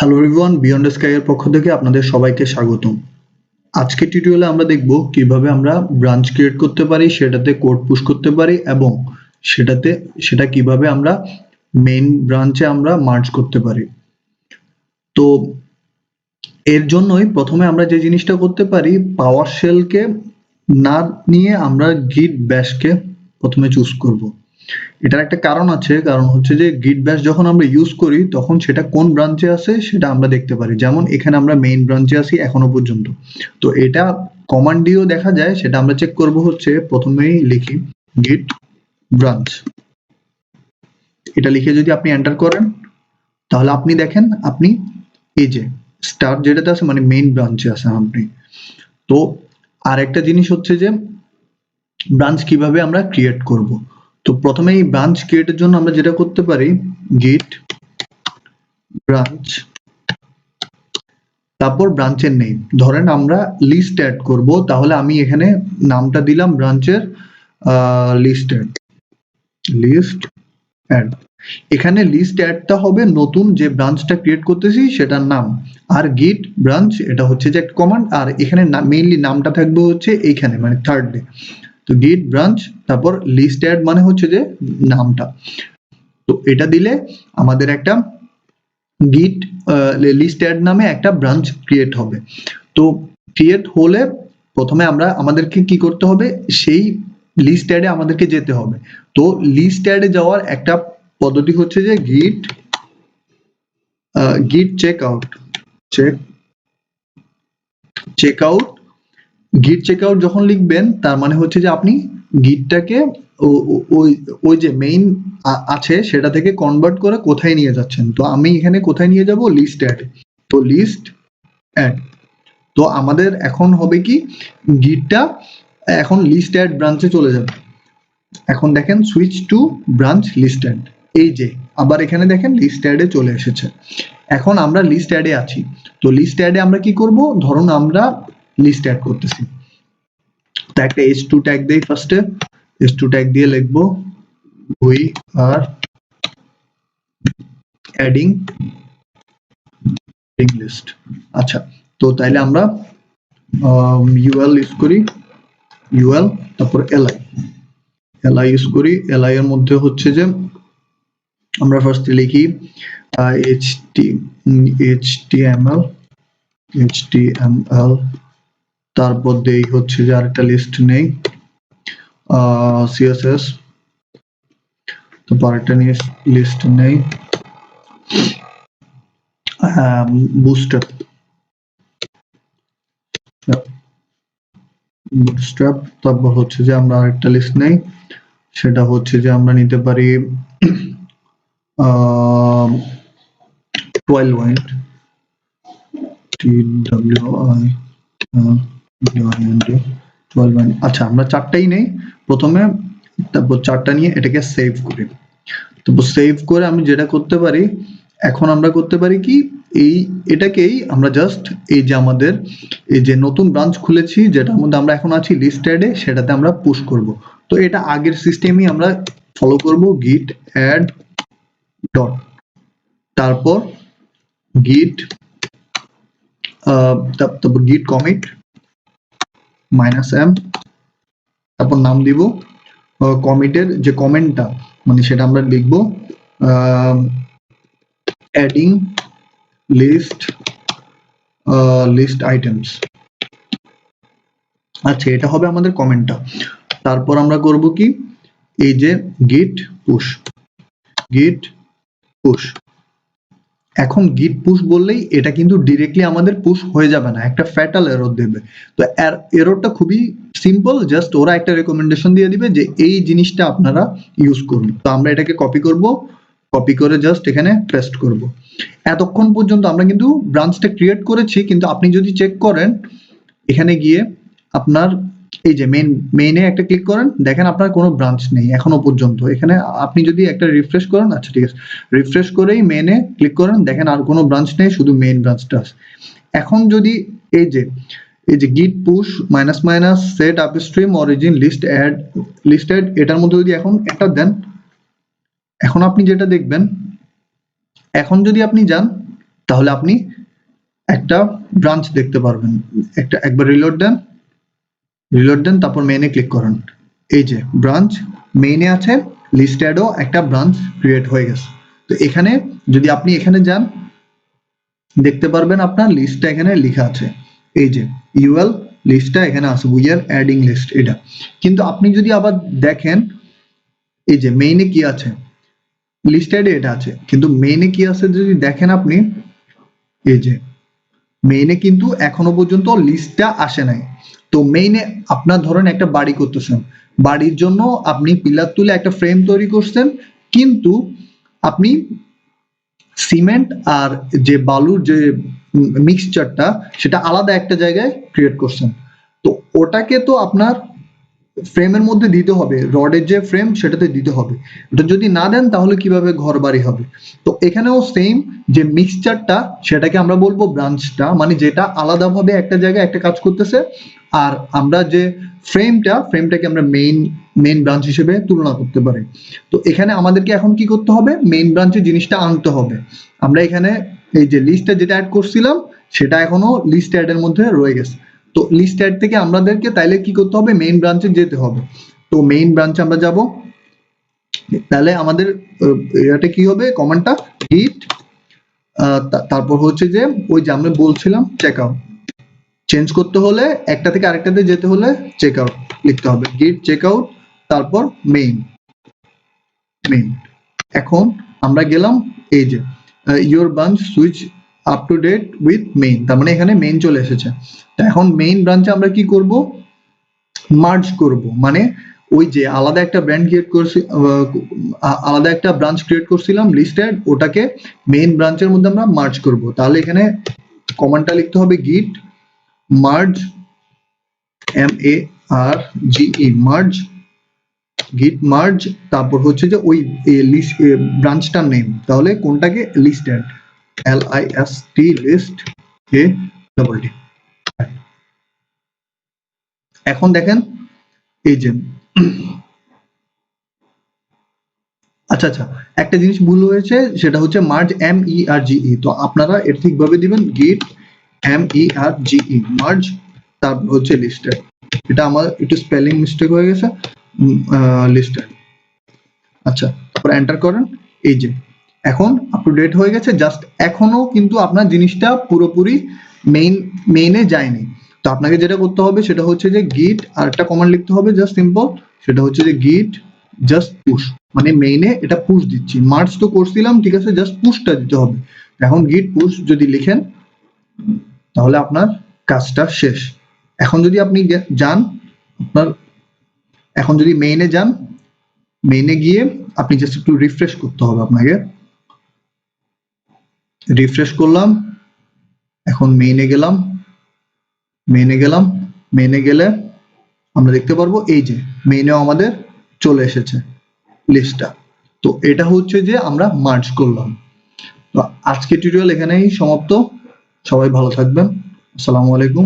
Hello everyone, beyond sky এর পক্ষ থেকে আপনাদের সবাইকে স্বাগতম। আজকের টিউটোরিয়ালে আমরা দেখব কিভাবে আমরা ব্রাঞ্চ ক্রিয়েট করতে পারি, সেটাতে কোড পুশ করতে পারি এবং সেটা কিভাবে আমরা মেইন ব্রাঞ্চে আমরা মার্জ করতে পারি। তো এর জন্যই প্রথমে আমরা যে জিনিসটা করতে পারি, পাওয়ার শেলকে না নিয়ে আমরা গিট ব্যাশকে প্রথমে চুজ করব। এটার একটা কারণ আছে, কারণ হচ্ছে যে গিট ব্যাশ যখন আমরা ইউজ করি তখন সেটা কোন ব্রাঞ্চে আছে সেটা আমরা দেখতে পারি। যেমন এখানে আমরা মেইন ব্রাঞ্চে আছি এখনো পর্যন্ত, তো এটা কমান্ড দিয়েও দেখা যায়। সেটা আমরা চেক করব হচ্ছে, প্রথমেই লিখি গিট ব্রাঞ্চ। এটা লিখে যদি আপনি এন্টার করেন তাহলে আপনি দেখেন আপনি এই যে স্টার্ট যেটাতে আছে মানে মেইন ব্রাঞ্চে আছেন আপনি। তো আর একটা জিনিস হচ্ছে যে ব্রাঞ্চ কিভাবে আমরা ক্রিয়েট করব। তো প্রথমে এই ব্রাঞ্চ ক্রিয়েটের জন্য আমরা যেটা করতে পারি, গিট ব্রাঞ্চ, তারপর ব্রাঞ্চের নেম। ধরেন আমরা লিস্ট অ্যাড করব, তাহলে আমি এখানে নামটা দিলাম ব্রাঞ্চের লিস্ট অ্যাড। এখানে লিস্ট অ্যাডটা হবে নতুন যে ব্রাঞ্চটা ক্রিয়েট করতেছি সেটার নাম, আর গিট ব্রাঞ্চ এটা হচ্ছে যে একটা কমান্ড, আর এখানে মেইনলি নামটা থাকবে হচ্ছে এইখানে মানে থার্ডে। তো গিট ব্রাঞ্চ তারপর লিস্ট অ্যাড মানে হচ্ছে যে নামটা। তো এটা দিলে আমাদের একটা গিট লিস্ট অ্যাড নামে একটা ব্রাঞ্চ ক্রিয়েট হবে। তো ক্রিয়েট হলে প্রথমে আমাদেরকে কি করতে হবে, সেই লিস্ট অ্যাডে আমাদেরকে যেতে হবে। তো লিস্ট অ্যাডে যাওয়ার একটা পদ্ধতি হচ্ছে যে গিট চেক আউট গিট চেক আউট যখন লিখবেন তার মানে হচ্ছে যে আপনি গিটটাকে ওই যে মেইন আছে সেটা থেকে কনভার্ট করে কোথায় নিয়ে যাচ্ছেন। তো আমি এখানে কোথায় নিয়ে যাব, লিস্ট অ্যাড। তো লিস্ট অ্যাড, তো আমাদের এখন হবে কি, গিটটা এখন লিস্ট অ্যাড ব্রাঞ্চে চলে যাবে। এখন দেখেন switch to branch list add, এই যে আবার এখানে দেখেন লিস্ট অ্যাডে চলে এসেছে। এখন আমরা লিস্ট অ্যাডে আছি। তো লিস্ট অ্যাডে আমরা কি করব, ধরুন আমরা লিস্ট অ্যাড করতেছি। তো একটা h2 ট্যাগ দেই ফার্স্টে। h2 ট্যাগ দিয়ে লিখবো we are adding list। আচ্ছা, তো তাইলে আমরা ul ইউজ করি, ul তারপর li ইউজ করি। li এর মধ্যে হচ্ছে যে আমরা ফার্স্টে লিখি html, তারপর দেই হচ্ছে যে আরেকটা লিস্ট নেই css, তারপর আরেকটা লিস্ট নেই বুটস্ট্র্যাপ, তারপর হচ্ছে যে আমরা আরেকটা লিস্ট নেই, সেটা হচ্ছে যে আমরা নিতে পারি 12wind, twilwind। আচ্ছা, আমরা চারটাই নেই প্রথমে, তারপর চারটা নিয়ে এটাকে সেভ করি। তারপর সেভ করে আমি যেটা করতে পারি, এখন আমরা করতে পারি কি, এটাকেই আমরা জাস্ট এই যে আমাদের এই যে নতুন ব্রাঞ্চ খুলেছি যেটার মধ্যে আমরা এখন আছি লিস্ট অ্যাডে, সেটাতে আমরা পুশ করব। তো এটা আগের সিস্টেমই আমরা ফলো করব, গিট অ্যাড ডট, তারপর গিট তারপর গিট কমিট -m, তারপর নাম দিব কমিটের যে কমেন্টটা মানে সেটা আমরা লিখব অ্যাডিং লিস্ট আইটেমস। আচ্ছা, এটা হবে আমাদের কমেন্টটা। তারপর আমরা করব কি, এই যে গিট পুশ। এখন গিট পুশ বললেই এটা কিন্তু ডিরেক্টলি আমাদের পুশ হয়ে যাবে না, একটা ফ্যাটাল এরর দেবে। তো এররটা খুবই সিম্পল, জাস্ট ওরা একটা রেকমেন্ডেশন দিয়ে দিবে যে এই জিনিসটা আপনারা ইউজ করুন। তো আমরা এটাকে কপি করে জাস্ট এখানে পেস্ট করব। এতক্ষণ পর্যন্ত আমরা কিন্তু ব্রাঞ্চটা ক্রিয়েট করেছি, কিন্তু আপনি যদি চেক করেন এখানে গিয়ে আপনার এই যে মেইনে একটা ক্লিক করেন, দেখেন আপনার কোনো ব্রাঞ্চ নেই এখনো পর্যন্ত। এখানে আপনি যদি একটা রিফ্রেশ করেন, আচ্ছা ঠিক আছে, রিফ্রেশ করেই মেইনে ক্লিক করেন, দেখেন আর কোনো ব্রাঞ্চ নেই, শুধু মেইন ব্রাঞ্চটা আছে। এখন যদি এই যে git push -- set upstream origin list add এটার মধ্যে যদি এখন একটা দেন, এখন আপনি যেটা দেখবেন, এখন যদি আপনি যান তাহলে আপনি একটা ব্রাঞ্চ দেখতে পারবেন। একবার রিলোড দেন, তারপর মেইনে ক্লিক করেন। এই যে ব্রাঞ্চ মেইনে আছে, লিস্টেডও একটা ব্রাঞ্চ ক্রিয়েট হয়ে গেছে। তো এখানে যদি আপনি এখানে যান, দেখতে পারবেন আপনার লিস্টটা এখানে লেখা আছে। এই যে ইউএল লিস্টটা এখানে আছে, উই আর অ্যাডিং লিস্ট এটা। কিন্তু আপনি যদি আবার দেখেন, এই যে মেইনে কি আছে, লিস্টেডে এটা আছে, কিন্তু মেইনে কি আছে যদি দেখেন আপনি, এই যে মেইনে কিন্তু এখনো পর্যন্ত লিস্টটা আসে নাই। তো মেইনে আপনার ধরেন একটা বাড়ি করতেছেন, বাড়ির জন্য আপনি পিলার তুলে একটা ফ্রেম তৈরি করছেন, কিন্তু আপনি সিমেন্ট আর যে বালুর যে মিক্সচারটা সেটা আলাদা একটা জায়গায় ক্রিয়েট করছেন। তো ওটাকে তো আপনার ফ্রেমের মধ্যে দিতে হবে, রডের যে ফ্রেম সেটাতে দিতে হবে। ওটা যদি না দেন তাহলে কিভাবে ঘর বাড়ি হবে? তো এখানেও সেম, যে মিক্সচারটা সেটাকে আমরা বলবো ব্রাঞ্চটা, মানে যেটা আলাদাভাবে একটা জায়গায় একটা কাজ করতেছে। আর আমরা যে ফ্রেমটাকে আমরা মেইন ব্রাঞ্চ হিসেবে তুলনা করতে পারি। তো এখানে আমাদেরকে এখন কি করতে হবে, মেইন ব্রাঞ্চের জিনিসটা আনতে হবে। আমরা এখানে এই যে লিস্টে যেটা অ্যাড করছিলাম সেটা এখনো লিস্ট অ্যাড এর মধ্যে রয়ে গেছে। তো লিস্ট অ্যাড থেকে আমাদেরকে তাইলে কি করতে হবে, মেইন ব্রাঞ্চে যেতে হবে। তো মেইন ব্রাঞ্চে আমরা যাব, তাহলে আমাদের এটা কি হবে, কমান্ডটা git, তারপর হচ্ছে যে ওই যে আমরা বলছিলাম চেক আউট, চেঞ্জ করতে হলে একটা থেকে আরেকটাতে যেতে হলে চেক আউট লিখতে হবে, git চেক আউট, তারপর মেইন। এখন আমরা গেলাম, এই যে your branch switch up to date with main, তার মানে এখানে মেইন চলে এসেছে। তো এখন মেইন ব্রাঞ্চে আমরা কি করব, মার্জ করব, মানে ওই যে আলাদা একটা আলাদা একটা ব্রাঞ্চ ক্রিয়েট করছিলাম লিস্টেড, ওটাকে মেইন ব্রাঞ্চের মধ্যে আমরা মার্জ করব। তাহলে এখানে কমান্ডটা লিখতে হবে git merge, merge, git merge, তারপর হচ্ছে যে ওই লিস্ট ব্রাঞ্চটার নেম, তাহলে কোনটাকে, লিস্টেড, লিস্ট ADD। এখন দেখেন এই যে আচ্ছা একটা জিনিস ভুল হয়েছে, সেটা হচ্ছে মার্জ MERGE। তো আপনারা এর ঠিকভাবে দিবেন git MERGE মার্জ, তারপর হচ্ছে লিস্টেড। এটা আমার একটু স্পেলিং মিস্টেক হয়ে গেছে, লিস্টেড। আচ্ছা, তারপর এন্টার করেন। এই যে এখন আপ টু ডেট হয়ে গেছে, জাস্ট এখনো কিন্তু আপনার জিনিসটা পুরোপুরি মেইনে যায়নি। তো আপনাকে যেটা করতে হবে সেটা হচ্ছে যে git আর একটা কমান্ড লিখতে হবে, জাস্ট সিম্পল, সেটা হচ্ছে যে git জাস্ট পুশ, মানে মেইনে এটা পুশ দিচ্ছি, মার্চ তো করছিলাম ঠিক আছে, জাস্ট পুশটা দিতে হবে। এখন git পুশ যদি লিখেন তাহলে আপনার কাজটা শেষ। এখন যদি আপনি যান আপনার, এখন যদি মেইনে যান, মেইনে গিয়ে আপনি জাস্ট একটু রিফ্রেশ করতে হবে আপনাকে, রিফ্রেশ করলাম। এখন মেইনে গেলাম, মেইনে গেলে আমরা দেখতে পারবো এই যে মেইনেও আমাদের চলে এসেছে লিস্টটা। তো এটা হচ্ছে যে আমরা মার্জ করলাম। তো আজকে টিউটোরিয়াল এখানেই সমাপ্ত। সবাই ভালো থাকবেন। আসসালামু আলাইকুম।